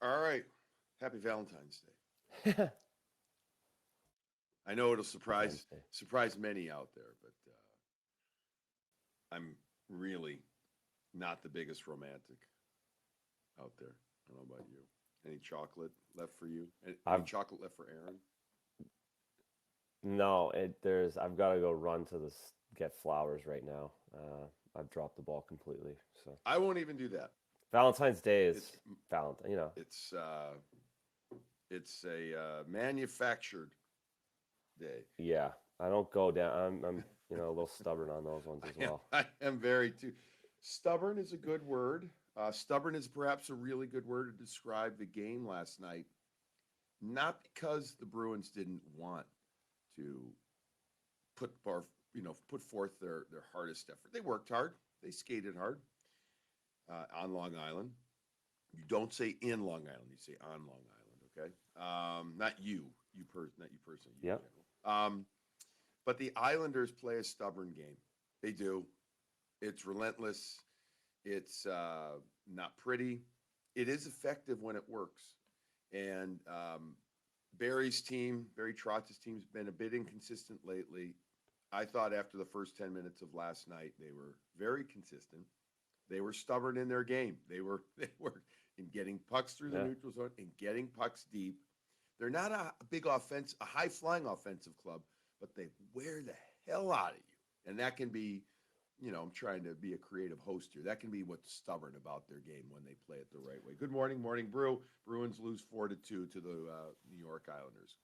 All right. Happy Valentine's Day. I know it'll surprise Valentine's Day. surprise many out there, but I'm really not the biggest romantic out there. I don't know about you. Any chocolate left for you? Any I've chocolate left for Aaron? no, there's. I've got to go run to this get flowers right now. I've dropped the ball completely. So I won't even do that. Valentine's Day It's is Valentine. it's uh, it's a manufactured day. Yeah. I don't go down. I'm a little stubborn on those ones as I am, well. I am very too. Stubborn is a good word. Stubborn is perhaps a really good word to describe the game last night. Not because the Bruins didn't want to put forth their hardest effort. They worked hard. They skated hard on Long Island. You don't say in Long Island. You say on Long Island. Okay. Not you. Not you personally. You in Yep. general. But the Islanders play a stubborn game. They do. It's relentless. It's not pretty. It is effective when it works. And Barry Trotz's team, has been a bit inconsistent lately. I thought after the first 10 minutes of last night, they were very consistent. They were stubborn in their game. They were in getting pucks through the Yeah. neutral zone and getting pucks deep. They're not a big a high flying offensive club, but they wear the hell out of you. And that can be, I'm trying to be a creative host here. That can be what's stubborn about their game when they play it the right way. Good morning, Morning Brew. Bruins lose 4-2 to the New York Islanders.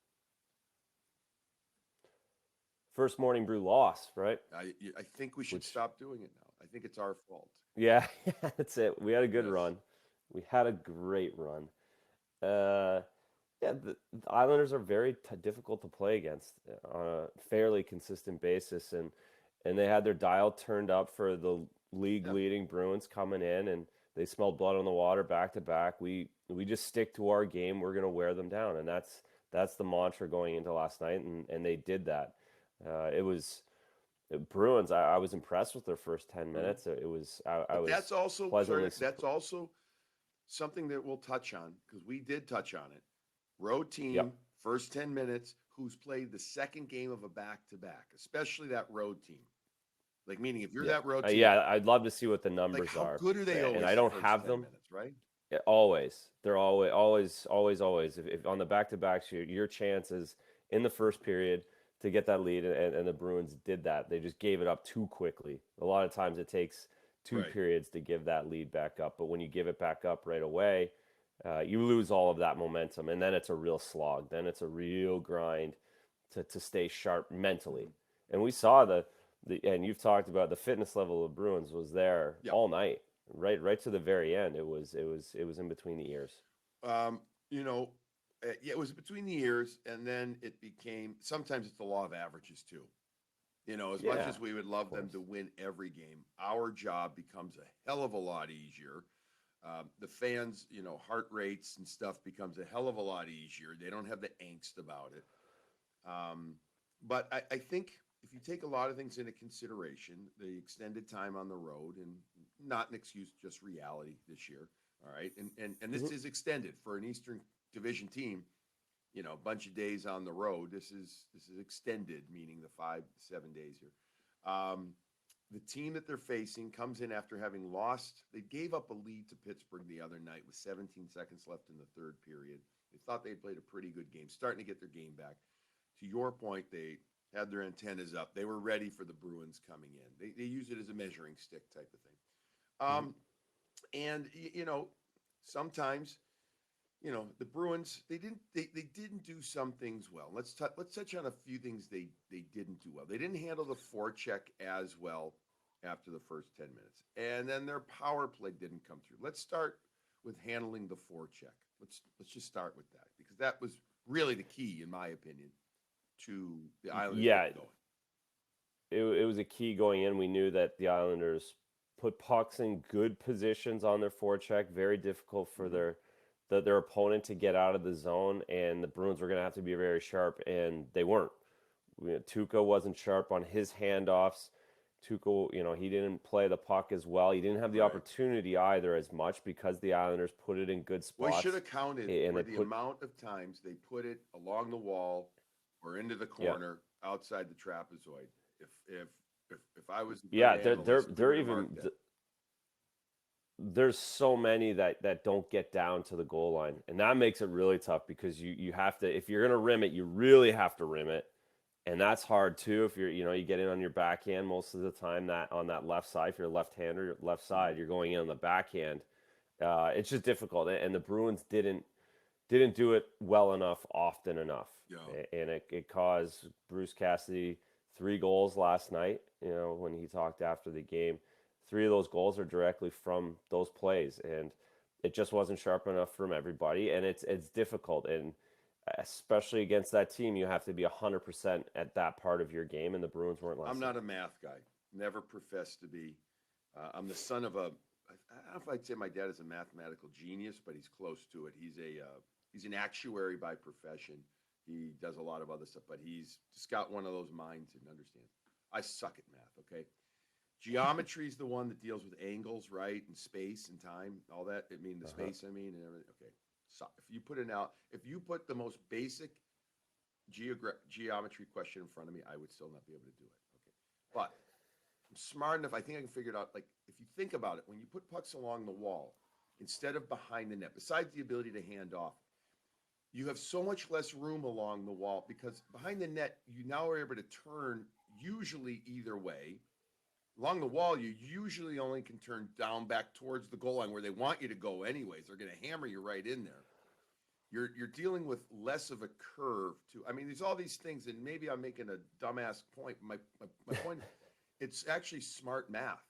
First morning brew loss, right? I think we should Which stop doing it now. I think it's our fault. yeah, that's it. We had a good Yes. run. We had a great run. Uh, yeah, the Islanders are very difficult to play against on a fairly consistent basis, and they had their dial turned up for the league Yeah. leading Bruins coming in, and they smelled blood on the water back to back. We just stick to our game. We're gonna wear them down, and that's the mantra going into last night, and they did that. It was Bruins. I was impressed with their first 10 minutes. I But that's was also, pleasantly sorry, that's surprised. also something that we'll touch on because we did touch on it. Road Yep. team, first 10 minutes, who's played the second game of a back to back, especially that road team. Like, meaning if you're Yeah. that road team, Yeah, I'd love to see what the like, numbers how are, good are they and always I the don't first have 10 them. minutes, right? Yeah, always. They're always. If on the back to backs, your chances in the first period to get that lead, and the Bruins did that. They just gave it up too quickly. A lot of times it takes two Right. periods to give that lead back up, but when you give it back up right away, you lose all of that momentum, and then it's a real slog. Then it's a real grind to stay sharp mentally. Mm-hmm. And we saw and you've talked about the fitness level of Bruins was there Yeah. all night, right to the very end. It was in between the ears. Um, you know, yeah, it was between the years, and then it became sometimes it's the law of averages too. As much Yeah, as we would of love them course. to win every game, our job becomes a hell of a lot easier. The fans, heart rates and stuff becomes a hell of a lot easier. They don't have the angst about it. Um, but I think if you take a lot of things into consideration, the extended time on the road and not an excuse, just reality this year. All right. And Hmm. this is extended for an Eastern Division team, a bunch of days on the road. This is extended, meaning the 5 7 days here. Um, the team that they're facing comes in after having lost. They gave up a lead to Pittsburgh the other night with 17 seconds left in the third period. They thought they had played a pretty good game, starting to get their game back. To your point, they had their antennas up. They were ready for the Bruins coming in. They use it as a measuring stick type of thing. Hmm. And sometimes the Bruins they didn't do some things well. Let's touch on a few things they didn't do well. They didn't handle the forecheck as well after the first 10 minutes, and then their power play didn't come through. Let's start with handling the forecheck. Let's just start with that because that was really the key, in my opinion, to the Islanders Yeah, getting going. it was a key going in. We knew that the Islanders put pucks in good positions on their forecheck, very difficult for Mm-hmm. their opponent to get out of the zone, and the Bruins were going to have to be very sharp, and they weren't. Tuca wasn't sharp on his handoffs Tuchel, he didn't play the puck as well. He didn't have the Right. opportunity either as much because the Islanders put it in good We spots. should have counted And for they the put, amount of times they put it along the wall or into the yeah, corner outside the trapezoid. If I was a good yeah, analyst, we they're would have even marked that. there's so many that don't get down to the goal line, and that makes it really tough because you have to, if you're gonna rim it, you really have to rim it, and that's hard too. If you get in on your backhand most of the time, that on that left side, if you're a left-hander, left side, you're going in on the backhand. It's just difficult, and the Bruins didn't do it well enough, often enough, Yeah. and it caused Bruce Cassidy 3 goals last night. When he talked after the game, 3 of those goals are directly from those plays, and it just wasn't sharp enough from everybody, and it's difficult, and especially against that team, you have to be 100% at that part of your game, and the Bruins weren't last I'm night. not a math guy. Never professed to be. I'm the son of I don't know if I'd say my dad is a mathematical genius, but he's close to it. He's an actuary by profession. He does a lot of other stuff, but he's just got one of those minds and understands. I suck at math, okay? Geometry is the one that deals with angles, right? And space and time, all that. I mean, the space, and everything. Okay. So if you put the most basic geometry question in front of me, I would still not be able to do it. Okay. But I'm smart enough. I think I can figure it out. Like, if you think about it, when you put pucks along the wall, instead of behind the net, besides the ability to hand off, you have so much less room along the wall because behind the net, you now are able to turn usually either way. Along the wall, you usually only can turn down back towards the goal line where they want you to go anyways. They're going to hammer you right in there. You're dealing with less of a curve too. I mean, there's all these things, and maybe I'm making a dumbass point. My point, it's actually smart math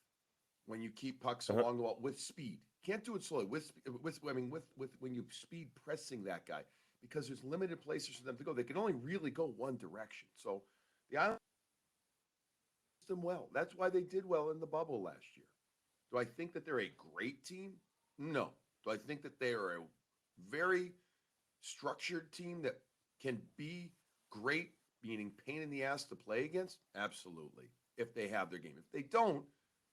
when you keep pucks along the wall with speed. Can't do it slowly with when you speed pressing that guy because there's limited places for them to go. They can only really go one direction. So the Islanders them well. That's why they did well in the bubble last year. Do I think that they're a great team? No. Do I think that they are a very structured team that can be great, meaning pain in the ass to play against? Absolutely. If they have their game. If they don't,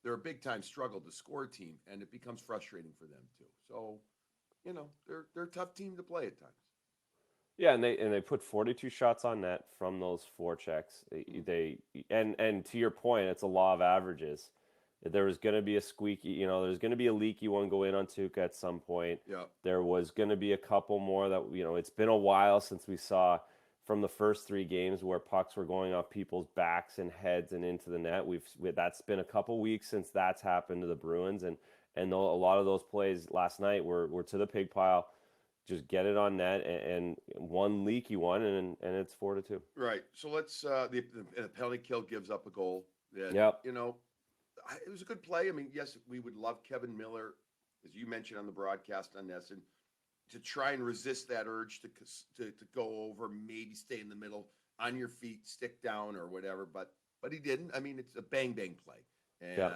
they're a big time struggle to score team, and it becomes frustrating for them too. So, they're a tough team to play at times. Yeah, and they put 42 shots on net from those forechecks. And to your point, it's a law of averages. There was going to be a squeaky, there's going to be a leaky one go in on Tuca at some point. Yeah. There was going to be a couple more that, it's been a while since we saw from the first 3 games where pucks were going off people's backs and heads and into the net. That's been a couple weeks since that's happened to the Bruins, and a lot of those plays last night were to the pig pile. Just get it on net and one leaky one, and it's 4-2. Right. So let's the penalty kill gives up a goal. That, Yep. It was a good play. I mean, yes, we would love Kevin Miller, as you mentioned on the broadcast on Nesson, to try and resist that urge to go over, maybe stay in the middle, on your feet, stick down or whatever. But he didn't. I mean, it's a bang bang play, and Yep.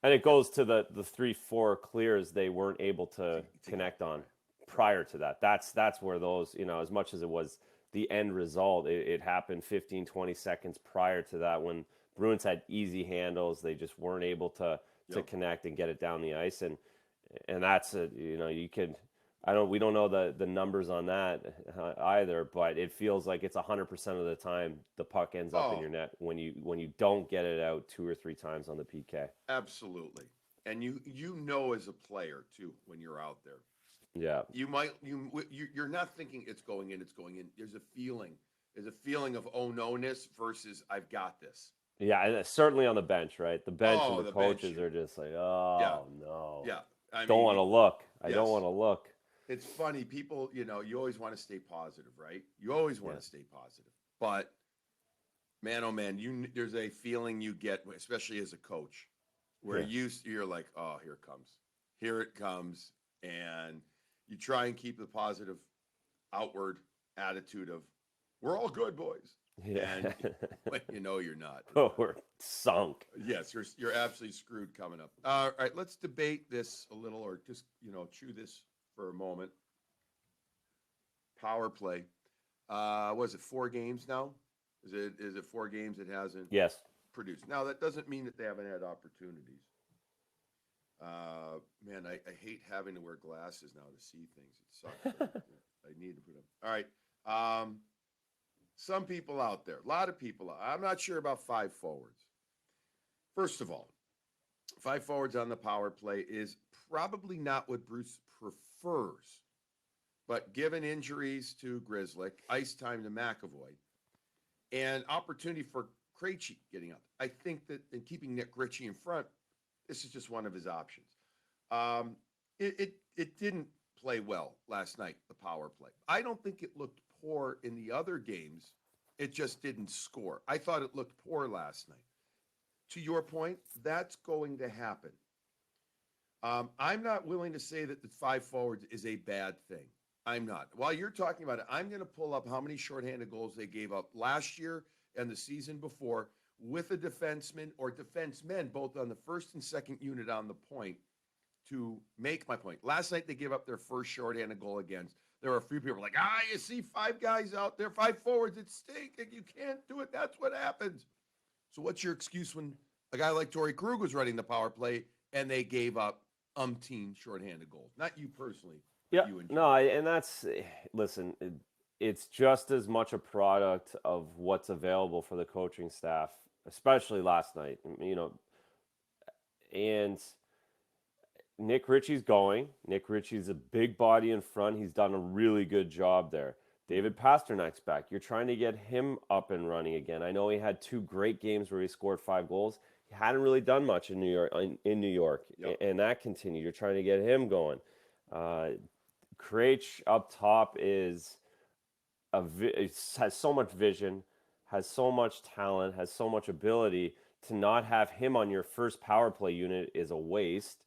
And it goes to the 3-4 clears they weren't able to connect on prior to that. That's where those, as much as it was the end result, it happened 15, 20 seconds prior to that when Bruins had easy handles. They just weren't able to connect and get it down the ice. And that's we don't know the numbers on that either, but it feels like it's 100% of the time the puck ends up in your net when you don't get it out 2 or 3 times on the PK. Absolutely. And you as a player too when you're out there. Yeah. You're not thinking it's going in. There's a feeling of oh no-ness versus I've got this. Yeah, and certainly on the bench, right? The bench and the coaches are just like, oh no. Yeah. I don't want to look. I yes. don't want to look. It's funny. People, you always want to stay positive, right? You always want to stay positive. But man, oh man, there's a feeling you get, especially as a coach, where you're like, oh, here it comes, and you try and keep the positive outward attitude of we're all good, boys. Yeah. And but you're not. Oh, we're sunk. Yes, you're absolutely screwed coming up. All right, let's debate this a little, or just chew this for a moment. Power play. Was it 4 games now? Is it 4 games? It hasn't. Yes. produced. Now, that doesn't mean that they haven't had opportunities. Man, I hate having to wear glasses now to see things. It sucks. I need to put them. All right. Some people out there, a lot of people. I'm not sure about five forwards. First of all, five forwards on the power play is probably not what Bruce prefers. But given injuries to Grzelcyk, ice time to McAvoy, and opportunity for Krejci getting up, I think that in keeping Nick Ritchie in front, this is just one of his options. It didn't play well last night, the power play. I don't think it looked poor in the other games. It just didn't score. I thought it looked poor last night. To your point, that's going to happen. I'm not willing to say that the five forwards is a bad thing. I'm not. While you're talking about it, I'm going to pull up how many shorthanded goals they gave up last year and the season before with a defenseman or defensemen, both on the first and second unit on the point, to make my point. Last night, they gave up their first shorthanded goal against. There were a few people like, you see five guys out there, five forwards, it's stinking. You can't do it. That's what happens. So what's your excuse when a guy like Torrey Krug was running the power play and they gave up umpteen shorthanded goals? Not you personally. Yeah, you and no, and that's, listen, it's just as much a product of what's available for the coaching staff, especially last night, and Nick Ritchie's going. Nick Ritchie's a big body in front. He's done a really good job there. David Pasternak's back. You're trying to get him up and running again. I know he had two great games where he scored 5 goals. He hadn't really done much in New York, Yep. and that continued. You're trying to get him going. Krejci up top has so much vision, has so much talent, has so much ability. To not have him on your first power play unit is a waste.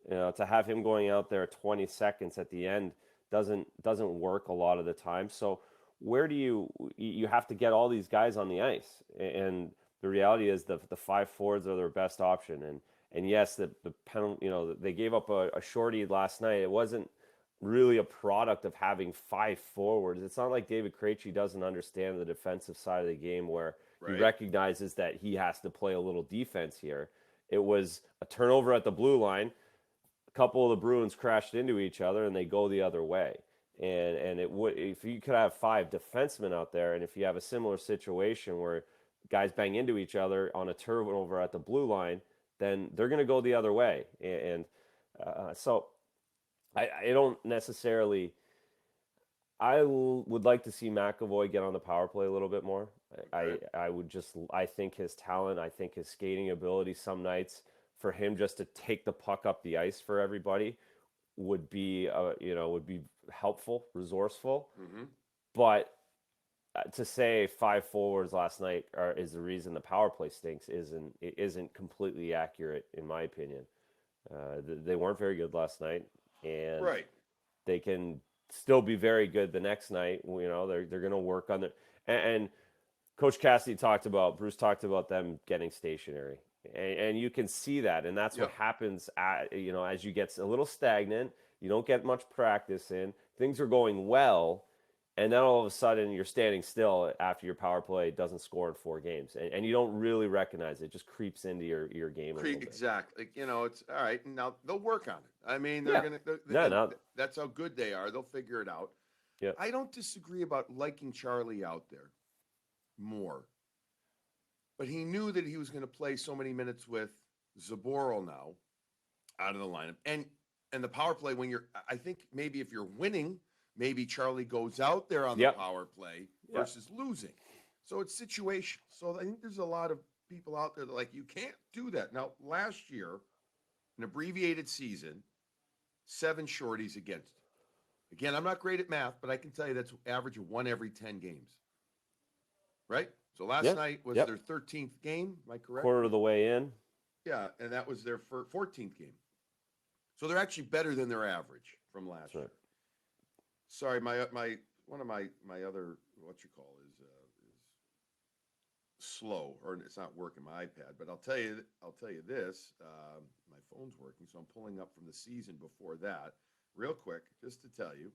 To have him going out there 20 seconds at the end doesn't work a lot of the time. So where do you have to get all these guys on the ice? And the reality is the five forwards are their best option. And yes, the penalty, they gave up a shorty last night. It wasn't really a product of having five forwards. It's not like David Krejci doesn't understand the defensive side of the game where he recognizes that he has to play a little defense here. It was a turnover at the blue line. A couple of the Bruins crashed into each other and they go the other way. And it would, if you could have 5 defensemen out there, and if you have a similar situation where guys bang into each other on a turnover at the blue line, then they're going to go the other way. So I don't necessarily. I would like to see McAvoy get on the power play a little bit more. I think his talent, I think his skating ability some nights, for him just to take the puck up the ice for everybody would be helpful, resourceful. Mm-hmm. But to say 5 forwards last night is the reason the power play stinks isn't completely accurate in my opinion. They weren't very good last night, and they can still be very good the next night. They're going to work on it. And Coach Cassidy Bruce talked about them getting stationary. And you can see that, and that's what happens as you get a little stagnant, you don't get much practice in, things are going well, and then all of a sudden you're standing still after your power play doesn't score in 4 games, and you don't really recognize it. It just creeps into your game a little bit. Exactly. It's all right. Now they'll work on it. I mean, that's how good they are. They'll figure it out. Yeah. I don't disagree about liking Charlie out there more. But he knew that he was going to play so many minutes with Zboril now out of the lineup. And the power play, I think maybe if you're winning, maybe Charlie goes out there on the power play versus losing. So it's situational. So I think there's a lot of people out there that you can't do that. Now, last year, an abbreviated season, 7 shorties against. Again, I'm not great at math, but I can tell you that's average of 1 every 10 games. Right? So last night was their 13th game. Am I correct? Quarter of the way in. Yeah, and that was their 14th game. So they're actually better than their average from last year. Sorry, my one of my other is slow, or it's not working, my iPad. But I'll tell you this. My phone's working, so I'm pulling up from the season before that real quick just to tell you.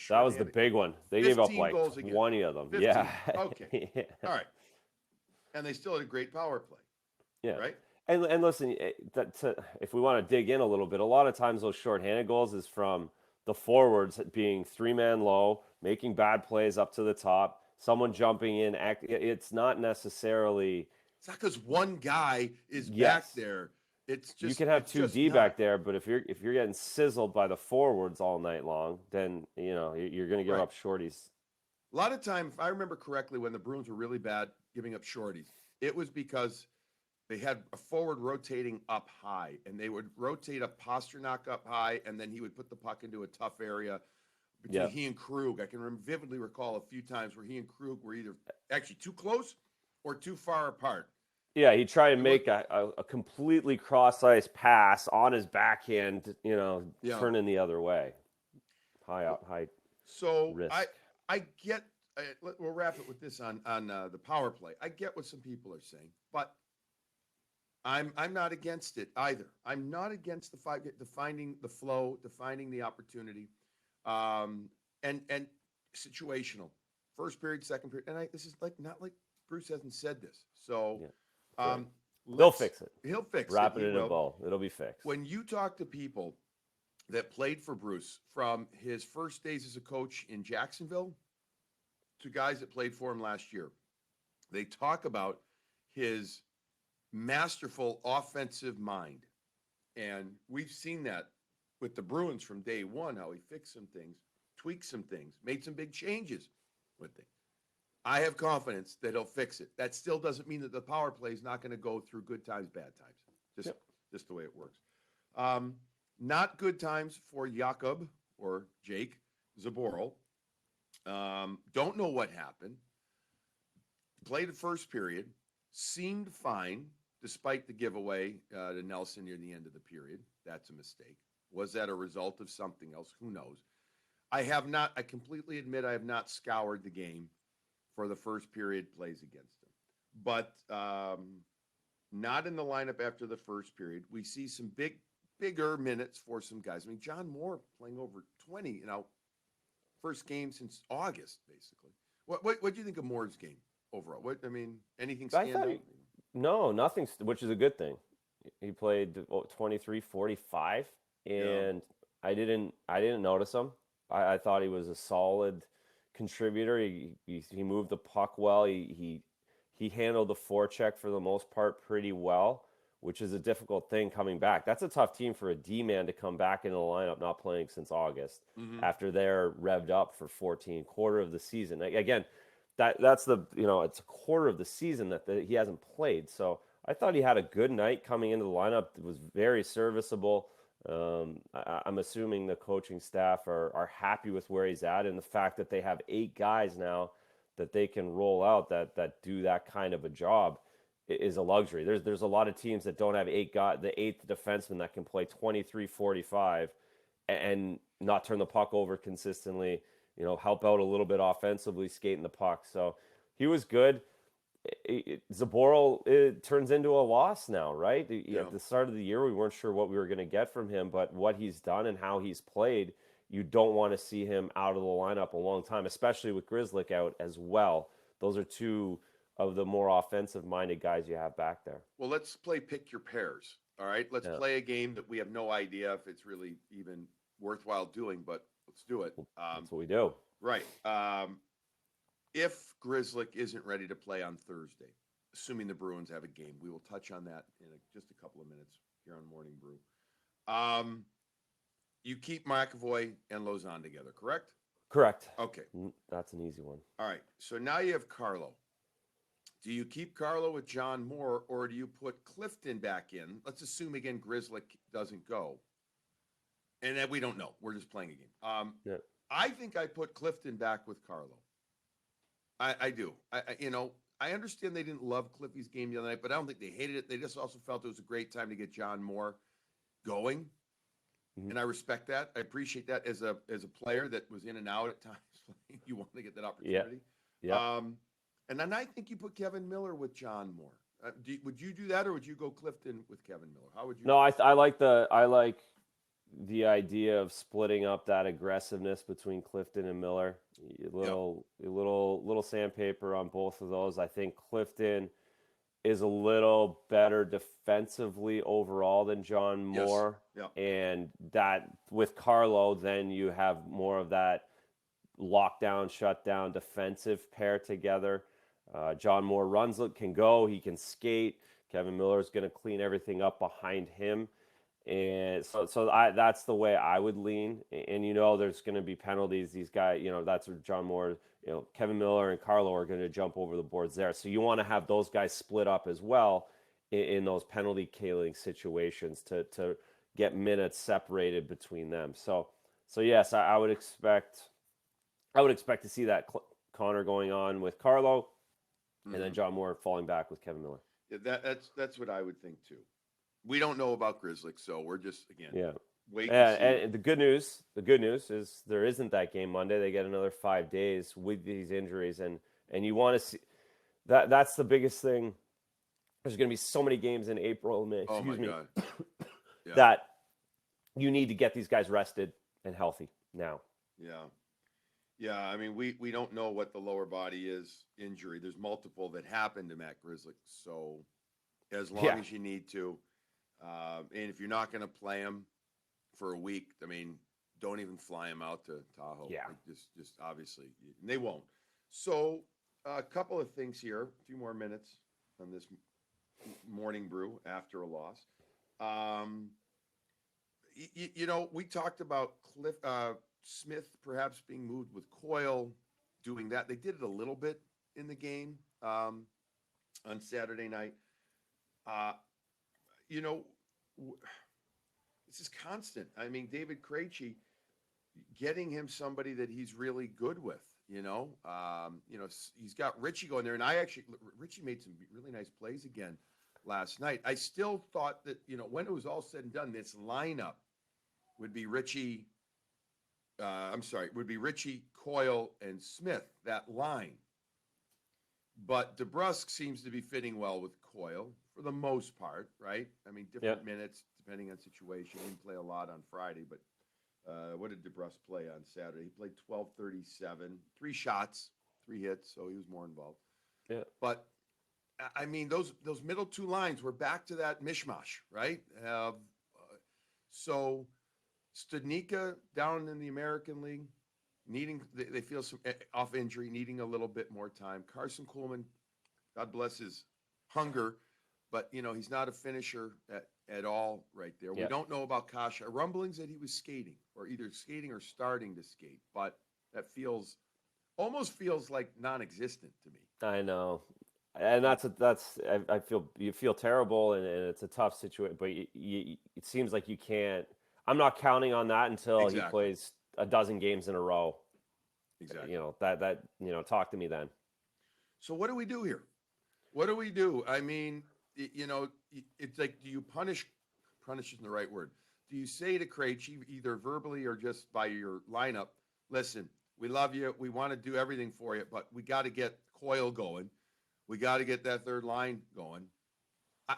That was the big one. They gave up 20 of them. 15. Yeah. Okay. Yeah. All right. And they still had a great power play, Yeah. right? And listen, if we want to dig in a little bit, a lot of times those shorthanded goals is from the forwards being 3-man low, making bad plays up to the top, someone jumping in. It's not necessarily. It's not because one guy is back Yes, there. you can have It's just 2D not. back there, but if you're getting sizzled by the forwards all night long, then you're going to give Right. up shorties. A lot of time, if I remember correctly, when the Bruins were really bad giving up shorties, it was because they had a forward rotating up high, and they would rotate a Pasternak up high, and then he would put the puck into a tough area between Yeah. he and Krug. I can vividly recall a few times where he and Krug were either actually too close or too far apart. Yeah, he tried to And what? make a completely cross-ice pass on his backhand, Yeah. turning the other way. High So I risk. I get. We'll wrap it with this on the power play. I get what some people are saying, but I'm not against it either. I'm not against the fight, defining the flow, defining the opportunity, and situational. First period, second period, and this is like not like Bruce hasn't said this. So Yeah, right. um, They'll let's fix it. he'll fix it. Wrap it He in a will. bow. It'll be fixed. When you talk to people that played for Bruce from his first days as a coach in Jacksonville to guys that played for him last year, they talk about his masterful offensive mind. And we've seen that with the Bruins from day one, how he fixed some things, tweaked some things, made some big changes with things. I have confidence that he'll fix it. That still doesn't mean that the power play is not going to go through good times, bad times. Just, Yep. just the way it works. Not good times for Jakub or Jake Zboril. Don't know what happened. Played the first period, seemed fine despite the giveaway to Nelson near the end of the period. That's a mistake. Was that a result of something else? Who knows? I completely admit I have not scoured the game for the first period plays against him. But not in the lineup after the first period. We see some bigger minutes for some guys. I mean, John Moore playing over 20, first game since August, basically. What do you think of Moore's game overall? Anything I stand thought out? no, nothing, which is a good thing. He played 23-45, Yeah. and I didn't notice him. I thought he was a solid contributor. He moved the puck well. He handled the forecheck for the most part pretty well, which is a difficult thing coming back. That's a tough team for a D-man to come back into the lineup not playing since August Mm-hmm. after they're revved up for 14 quarter of the season. Again, that's it's a quarter of the season that he hasn't played. So I thought he had a good night coming into the lineup. It was very serviceable. I'm assuming the coaching staff are happy with where he's at and the fact that they have 8 guys now that they can roll out that do that kind of a job is a luxury. There's a lot of teams that don't have 8 guys, the 8th defenseman that can play 23-45 and not turn the puck over consistently, help out a little bit offensively, skating the puck. So he was good. Zboril, it turns into a loss now, right? Yeah. At the start of the year, we weren't sure what we were going to get from him, but what he's done and how he's played, you don't want to see him out of the lineup a long time, especially with Grzelcyk out as well. Those are 2 of the more offensive-minded guys you have back there. Well, let's play pick your pairs. All right. Let's play a game that we have no idea if it's really even worthwhile doing, but let's do it. That's what we do. Right. If Grzelcyk isn't ready to play on Thursday, assuming the Bruins have a game, we will touch on that in just a couple of minutes here on Morning Brew. You keep McAvoy and Lauzon together, correct? Correct. Okay. That's an easy one. All right. So now you have Carlo. Do you keep Carlo with John Moore, or do you put Clifton back in? Let's assume again Grzelcyk doesn't go, and then we don't know. We're just playing a game. Yeah. I think I put Clifton back with Carlo. I do. I understand they didn't love Cliffy's game the other night, but I don't think they hated it. They just also felt it was a great time to get John Moore going, and I respect that. I appreciate that as a player that was in and out at times. You want to get that opportunity. Yeah. And then I think you put Kevin Miller with John Moore. Would you do that, or would you go Clifton with Kevin Miller? How would you? No, I like the idea of splitting up that aggressiveness between Clifton and Miller. A little sandpaper on both of those. I think Clifton is a little better defensively overall than John Yes. Moore. Yeah. And that with Carlo, then you have more of that lockdown, shutdown defensive pair together. John Moore can go, he can skate. Kevin Miller is going to clean everything up behind him. And that's the way I would lean. And there's going to be penalties. These guys, that's where John Moore, Kevin Miller and Carlo are going to jump over the boards there. So you want to have those guys split up as well in those penalty killing situations to get minutes separated between them. So yes, I would expect to see that Connor going on with Carlo, and then John Moore falling back with Kevin Miller. Yeah, that's what I would think too. We don't know about Grizzlies, so we're just wait and see. And the good news is there isn't that game Monday. They get another 5 days with these injuries, and you want to see that. That's the biggest thing. There's going to be so many games in April, May, God. Yeah. that you need to get these guys rested and healthy now. Yeah. I mean, we don't know what the lower body is injury. There's multiple that happened to Matt Grizzly, so as long as you need to. And if you're not going to play him for a week, I mean, don't even fly him out to Tahoe. Yeah. Like just obviously, and they won't. So a couple of things here, a few more minutes on this morning brew after a loss. We talked about Smith perhaps being moved with Coyle, doing that. They did it a little bit in the game on Saturday night. This is constant. I mean, David Krejci, getting him somebody that he's really good with. He's got Richie going there, and Richie made some really nice plays again last night. I still thought that when it was all said and done, this lineup would be Richie. Would be Richie, Coyle, and Smith. That line. But DeBrusk seems to be fitting well with Coyle for the most part, right? I mean, different minutes depending on situation. He didn't play a lot on Friday, but what did DeBrusk play on Saturday? He played 12:37, 3 shots, 3 hits, so he was more involved. Yeah. But I mean, those middle 2 lines were back to that mishmash, right? So Studnicka down in the American League, they feel some off injury, needing a little bit more time. Carson Kuhlman, God bless his hunger, but he's not a finisher at all right there. We don't know about Kasha. Rumblings that he was skating, or either skating or starting to skate, but that almost feels like non-existent to me. I know, and I feel you feel terrible, and it's a tough situation. But it seems like you can't. I'm not counting on that until he plays a dozen games in a row. Exactly. Talk to me then. So what do we do here? What do we do? I mean, it's like, do you punish isn't the right word. Do you say to Krejci, either verbally or just by your lineup, listen, we love you. We want to do everything for you, but we got to get Coyle going. We got to get that third line going.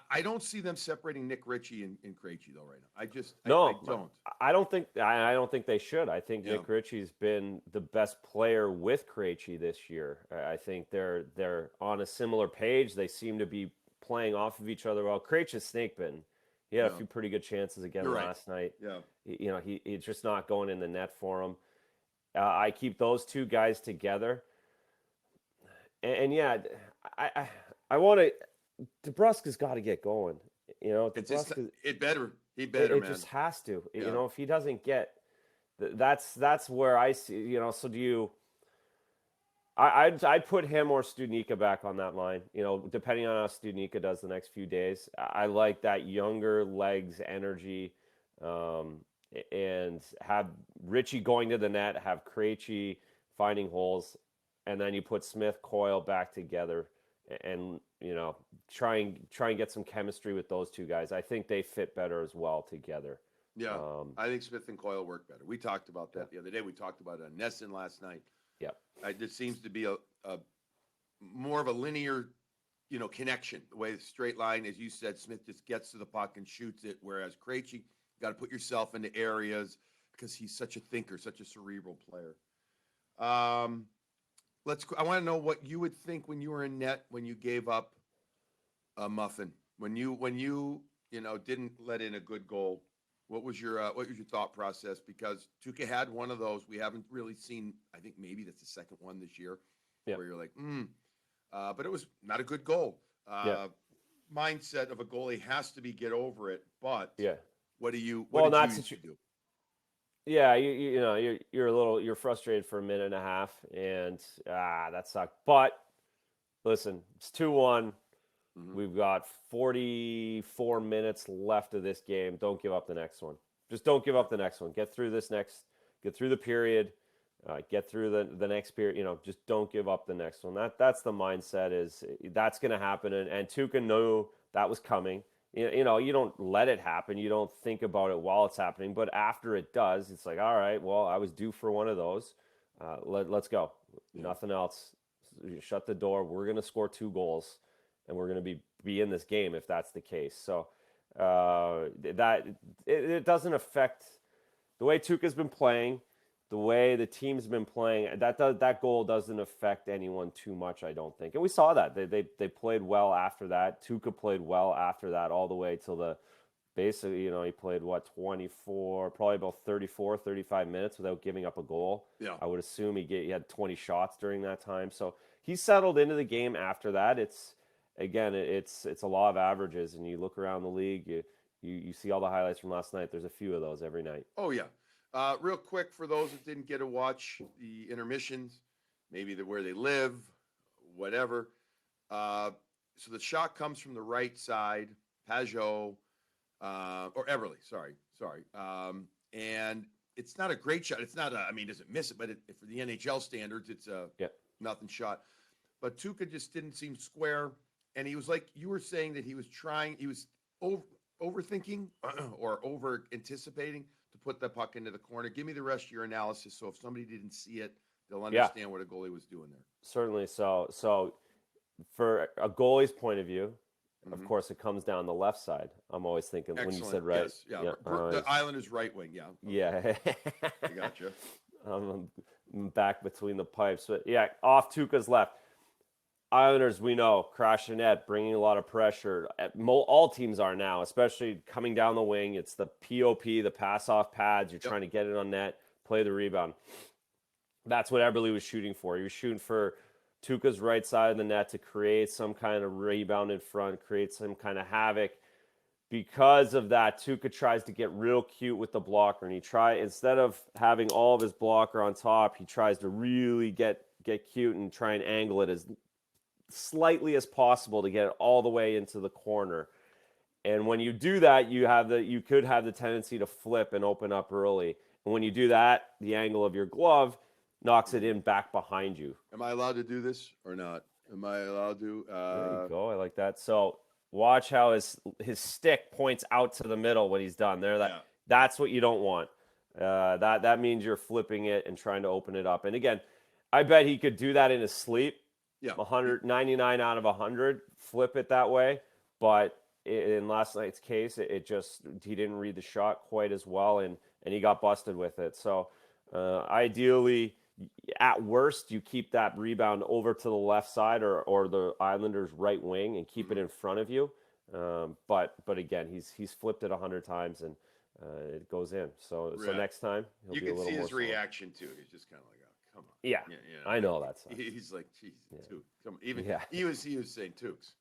I don't see them separating Nick Ritchie and Krejci though right now. I don't. I don't think they should. I think Nick Ritchie's been the best player with Krejci this year. I think they're on a similar page. They seem to be playing off of each other well. Krejci's snake bitten. He had a few pretty good chances again last night. Yeah. He's just not going in the net for him. I keep those 2 guys together. And I want to. DeBrusk has got to get going. DeBrusk He better, it man. just has to. If he doesn't get, that's where I see. So do you? I'd put him or Studnicka back on that line. Depending on how Studnicka does the next few days. I like that younger legs energy, and have Richie going to the net, have Krejci finding holes, and then you put Smith, Coyle back together, and try and get some chemistry with those 2 guys. I think they fit better as well together. Yeah, I think Smith and Coyle work better. We talked about that the other day. We talked about it on Nesson last night. Yeah, there seems to be a more of a linear, connection. The way the straight line, as you said, Smith just gets to the puck and shoots it, whereas Krejci, got to put yourself into areas because he's such a thinker, such a cerebral player. I want to know what you would think when you were in net when you gave up A muffin. When you didn't let in a good goal, what was your thought process? Because Tuca had one of those. We haven't really seen. I think maybe that's the second one this year, Yeah, where you're like, but it was not a good goal. yeah, Mindset of a goalie has to be get over it. But yeah. what Well, did you not used to do? Yeah, you know you're frustrated for a minute and a half, and that sucked. But listen, it's 2-1. Hmm. We've got 44 minutes left of this game. Don't give up the next one. Just don't give up the next one. Get through the period, get through the next period. Just don't give up the next one. That's the mindset. Is that's going to happen, and Tuca knew that was coming. You don't let it happen. You don't think about it while it's happening, but after it does, it's like, all right, well, I was due for one of those. Let's go. Yeah. Nothing else. Shut the door. We're going to score 2 goals, and we're going to be in this game if that's the case. So it doesn't affect the way Tuca's been playing, the way the team's been playing. That goal doesn't affect anyone too much, I don't think. And we saw that they played well after that. Tuca played well after that, all the way till the basically, he played 24, probably about 34, 35 minutes without giving up a goal. Yeah. I would assume he had 20 shots during that time. So he settled into the game after that. It's a law of averages, and you look around the league, you see all the highlights from last night. There's a few of those every night. Oh yeah. Real quick for those that didn't get to watch the intermissions, maybe where they live, whatever. Uh, so the shot comes from the right side, Pajot, or Everly. Sorry. And it's not a great shot. It's not. I mean, doesn't miss it, but for the NHL standards, it's a Yeah. nothing shot. But Tuca just didn't seem square, and he was like you were saying that he was trying. He was overthinking or over anticipating to put the puck into the corner. Give me the rest of your analysis, so if somebody didn't see it, they'll Yeah, understand what a goalie was doing there. certainly. So for a goalie's point of view, of Hmm. course, it comes down the left side. I'm always thinking when you Excellent. said right. Yes. Yeah. Yeah, The Islanders' right wing. Yeah. Okay. yeah. I gotcha. I'm back between the pipes, but yeah, off Tuca's left. Islanders, we know, crash the net, bringing a lot of pressure. All teams are now, especially coming down the wing. It's the POP, the pass-off pads. You're Yep. trying to get it on net, play the rebound. That's what Eberle was shooting for. He was shooting for Tuca's right side of the net to create some kind of rebound in front, create some kind of havoc. Because of that, Tuca tries to get real cute with the blocker, and instead of having all of his blocker on top, he tries to really get cute and try and angle it as slightly as possible to get it all the way into the corner. And when you do that, you could have the tendency to flip and open up early. And when you do that, the angle of your glove knocks it in back behind you. Am I allowed to do this or not? Am I allowed to? There you go. I like that. So watch how his stick points out to the middle when he's done. Yeah. That's what you don't want. That means you're flipping it and trying to open it up. And again, I bet he could do that in his sleep. Yeah. 199 out of 100 flip it that way. But in last night's case, he didn't read the shot quite as well, and he got busted with it. So ideally, at worst, you keep that rebound over to the left side or the Islanders' right wing and keep it in front of you. But again, he's flipped it 100 times and it goes in. So next time he'll You be a can little see more his slow. reaction too. He's just kind of like, oh, come on. Yeah, I know that sucks. He's like, geez, Tuke. Come on. Even Yeah. he was saying Tukes.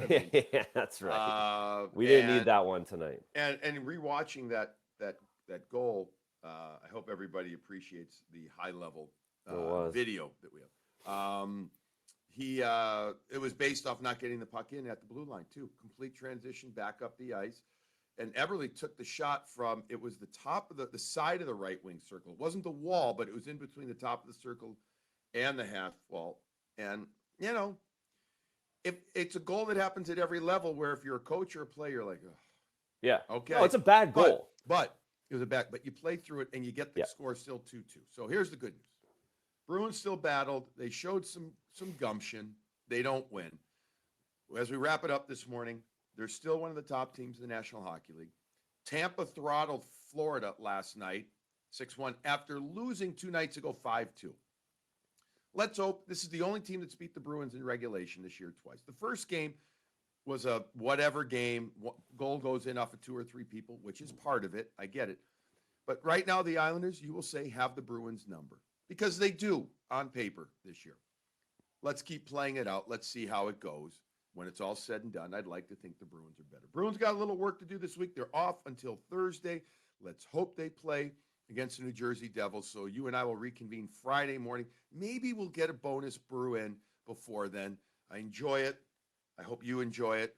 I mean, Yeah, that's right. We and, didn't need that one tonight. And rewatching that goal, I hope everybody appreciates the high level video that we have. It was based off not getting the puck in at the blue line too. Complete transition back up the ice. And Eberle took the shot from, it was the top of the side of the right wing circle. It wasn't the wall, but it was in between the top of the circle and the half wall. And, if it's a goal that happens at every level where if you're a coach or a player, you're like, oh, Yeah. okay. No, it's a bad goal. But it was but you play through it and you get the score still 2-2. So here's the good news. Bruins still battled. They showed some gumption. They don't win. As we wrap it up this morning, they're still one of the top teams in the National Hockey League. Tampa throttled Florida last night, 6-1, after losing 2 nights ago, 5-2. Let's hope this is the only team that's beat the Bruins in regulation this year twice. The first game, was a whatever game. Goal goes in off of 2 or 3 people, which is part of it. I get it. But right now, the Islanders, you will say, have the Bruins number because they do on paper this year. Let's keep playing it out. Let's see how it goes. When it's all said and done, I'd like to think the Bruins are better. Bruins got a little work to do this week. They're off until Thursday. Let's hope they play against the New Jersey Devils. So you and I will reconvene Friday morning. Maybe we'll get a bonus brew in before then. I enjoy it. I hope you enjoy it.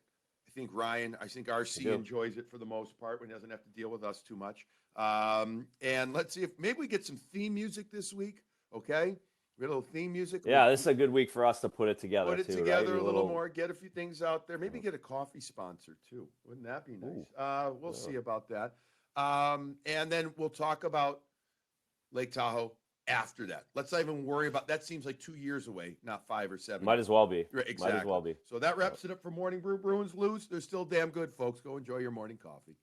I think RC enjoys it for the most part when he doesn't have to deal with us too much. And let's see if maybe we get some theme music this week. Okay. We get a little theme music. Yeah, this is a good week for us to put it together. Put it too, together right? a little more. Get a few things out there. Maybe get a coffee sponsor too. Wouldn't that be nice? We'll see about that. And then we'll talk about Lake Tahoe after that. Let's not even worry about that. Seems like 2 years away, not 5 or 7. Might as well be. Right, exactly. Might as well be. So that wraps it up for Morning Brew. Bruins lose. They're still damn good, folks. Go enjoy your morning coffee.